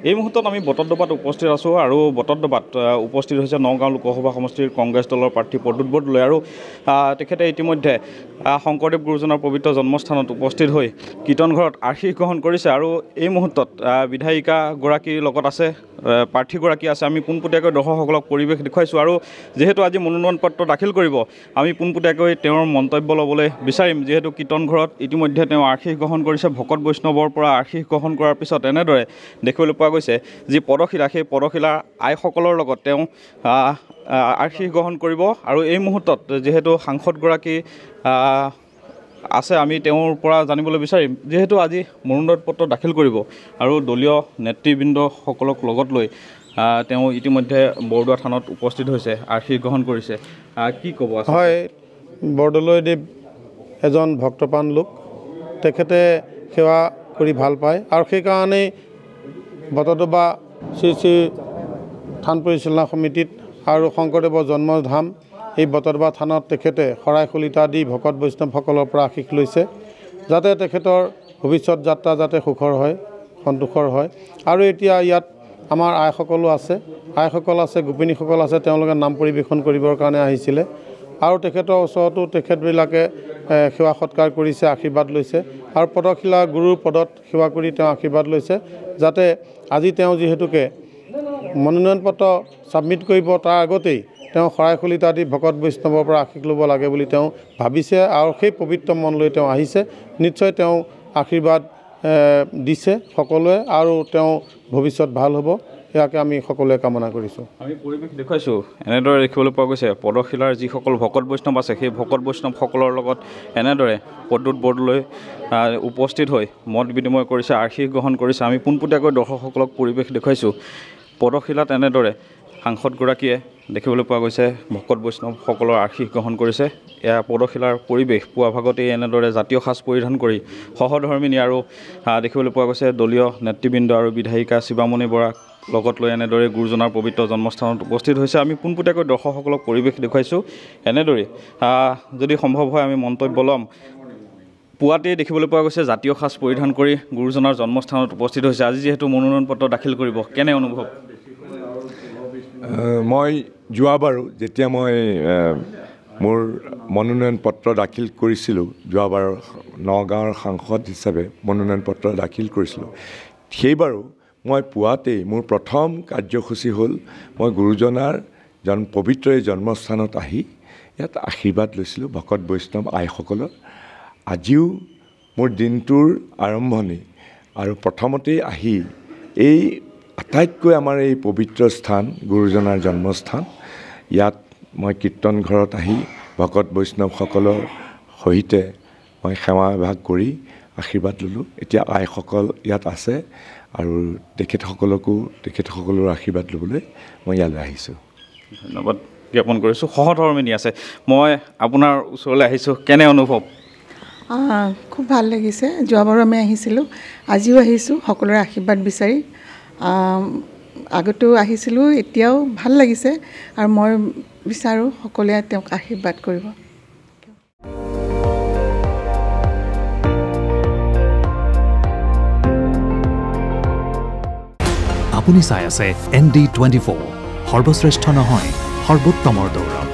এই মুহূৰ্তত আমি বটদ্ৰবাত উপস্থিত আছোঁ আৰু বটদ্ৰবাত উপস্থিত হৈছে নগাঁও লোকসভা সমষ্টিৰ কংগ্ৰেছ দলৰ প্ৰাৰ্থী প্ৰদ্যুৎ বৰদলৈ আৰু তেখেতে ইতিমধ্যে শংকৰদেৱ গুৰুজনাৰ পবিত্ৰ জন্মস্থানত উপস্থিত হৈ কীৰ্তন ঘৰত আশীষ গ্ৰহণ কৰিছে আৰু এই মুহূৰ্তত বিধায়িকাগৰাকীৰ লগত আছে প্ৰাৰ্থীগৰাকী আছে। আমি পোনপটীয়াকৈ দৰ্শকসকলক পৰিৱেশ দেখুৱাইছোঁ আৰু যিহেতু আজি মনোনয়ন পত্ৰ দাখিল কৰিব আমি পোনপটীয়াকৈ তেওঁৰ মন্তব্য ল'বলৈ বিচাৰিম। যিহেতু কীৰ্তন ঘৰত ইতিমধ্যে তেওঁ আশীষ গ্ৰহণ কৰিছে, ভকত বৈষ্ণৱৰ পৰা আশীষ গ্ৰহণ কৰাৰ পিছত এনেদৰে দেখিবলৈ পোৱা গৈছে যি পদশিলা, সেই পদশিলা আইসকলৰ লগত তেওঁ আশীষ গ্ৰহণ কৰিব আৰু এই মুহূৰ্তত যিহেতু সাংসদগৰাকী আছে আমি তেওঁৰ পৰা জানিবলৈ বিচাৰিম যিহেতু আজি মনোনয়ন পত্ৰ দাখিল কৰিব আৰু দলীয় নেতৃবৃন্দসকলক লগত লৈ তেওঁ ইতিমধ্যে বৰদোৱা থানত উপস্থিত হৈছে, আশীষ গ্ৰহণ কৰিছে। কি ক'ব? হয়, বৰদলৈদেৱ এজন ভক্তপ্ৰাণ লোক, তেখেতে সেৱা কৰি ভাল পায় আৰু সেইকাৰণেই বটদ্ৰৱা শ্ৰী শ্ৰী থান পৰিচালনা সমিতিত আৰু শংকৰদেৱৰ জন্মধাম এই বটদ্ৰৱা থানত তেখেতে শৰাই শলিতা দি ভকত বৈষ্ণৱসকলৰ পৰা আশীষ লৈছে যাতে তেখেতৰ ভৱিষ্যত যাত্ৰা যাতে সুখৰ হয়, সন্তোষৰ হয়। আৰু এতিয়া ইয়াত আমাৰ আইসকলো আছে, গোপিনীসকল আছে, তেওঁলোকে নাম পৰিৱেশন কৰিবৰ কাৰণে আহিছিলে আৰু তেখেতৰ ওচৰতো তেখেতবিলাকে সেৱা সৎকাৰ কৰিছে, আশীৰ্বাদ লৈছে আৰু পদশিলা গুৰুৰ পদত সেৱা কৰি তেওঁ আশীৰ্বাদ লৈছে যাতে আজি তেওঁ যিহেতুকে মনোনয়ন পত্ৰ ছাবমিট কৰিব তাৰ আগতেই তেওঁ শৰাই শলিতা দি ভকত বৈষ্ণৱৰ পৰা আশীষ ল'ব লাগে বুলি তেওঁ ভাবিছে আৰু সেই পবিত্ৰ মন লৈ তেওঁ আহিছে। নিশ্চয় তেওঁ আশীৰ্বাদ দিছে সকলোৱে আৰু তেওঁ ভৱিষ্যত ভাল হ'ব, ইয়াকে আমি সকলোৱে কামনা কৰিছোঁ। আমি পৰিৱেশ দেখুৱাইছোঁ, এনেদৰে দেখিবলৈ পোৱা গৈছে পদশিলাৰ যিসকল ভকত বৈষ্ণৱ আছে সেই ভকত বৈষ্ণৱসকলৰ লগত এনেদৰে প্ৰদ্যুৎ বৰদলৈ উপস্থিত হৈ মত বিনিময় কৰিছে, আশীষ গ্ৰহণ কৰিছে। আমি পোনপটীয়াকৈ দৰ্শকসকলক পৰিৱেশ দেখুৱাইছোঁ। পদশিলাত এনেদৰে সাংসদগৰাকীয়ে দেখিবলৈ পোৱা গৈছে ভকত বৈষ্ণৱসকলৰ আশীষ গ্ৰহণ কৰিছে। এয়া পদশিলাৰ পৰিৱেশ। পুৱা ভাগতেই এনেদৰে জাতীয় সাজ পৰিধান কৰি সহধৰ্মিনী আৰু দেখিবলৈ পোৱা গৈছে দলীয় নেতৃবৃন্দ আৰু বিধায়িকা শিৱামণি বৰাক লগত লৈ এনেদৰে গুৰুজনাৰ পবিত্ৰ জন্মস্থানত উপস্থিত হৈছে। আমি পোনপটীয়াকৈ দৰ্শকসকলক পৰিৱেশ দেখুৱাইছোঁ। এনেদৰে যদি সম্ভৱ হয় আমি মন্তব্য ল'ম। পুৱাতেই দেখিবলৈ পোৱা গৈছে জাতীয় সাজ পৰিধান কৰি গুৰুজনাৰ জন্মস্থানত উপস্থিত হৈছে। আজি যিহেতু মনোনয়ন পত্ৰ দাখিল কৰিব, কেনে অনুভৱ? মই যোৱাবাৰো যেতিয়া মই মোৰ মনোনয়ন পত্ৰ দাখিল কৰিছিলোঁ, যোৱাবাৰ নগাঁৱৰ সাংসদ হিচাপে মনোনয়ন পত্ৰ দাখিল কৰিছিলোঁ, সেইবাৰো মই পুৱাতেই মোৰ প্ৰথম কাৰ্যসূচী হ'ল মই গুৰুজনাৰ পবিত্ৰ এই জন্মস্থানত আহি ইয়াত আশীৰ্বাদ লৈছিলোঁ ভকত বৈষ্ণৱ আইসকলৰ। আজিও মোৰ দিনটোৰ আৰম্ভণি আৰু প্ৰথমতেই আহি এই আটাইতকৈ আমাৰ এই পবিত্ৰ স্থান গুৰুজনাৰ জন্মস্থান, ইয়াত মই কীৰ্তন ঘৰত আহি ভকত বৈষ্ণৱসকলৰ সৈতে মই সেৱা এভাগ কৰি আশীৰ্বাদ ল'লোঁ। এতিয়া আইসকল ইয়াত আছে আৰু তেখেতসকলৰ আশীৰ্বাদ ল'বলৈ মই ইয়ালৈ আহিছোঁ। ধন্যবাদ জ্ঞাপন কৰিছোঁ। সহধৰ্মিনী আছে, মই আপোনাৰ ওচৰলৈ আহিছোঁ, কেনে অনুভৱ? খুব ভাল লাগিছে। যোৱাবাৰো আমি আহিছিলোঁ, আজিও আহিছোঁ সকলোৰে আশীৰ্বাদ বিচাৰি। আগতেও আহিছিলোঁ, এতিয়াও ভাল লাগিছে আৰু মই বিচাৰোঁ সকলোৱে তেওঁক আশীৰ্বাদ কৰিব। আপুনি চাই আছে ND24, সৰ্বশ্ৰেষ্ঠ নহয় সৰ্বোত্তমৰ দৌৰ।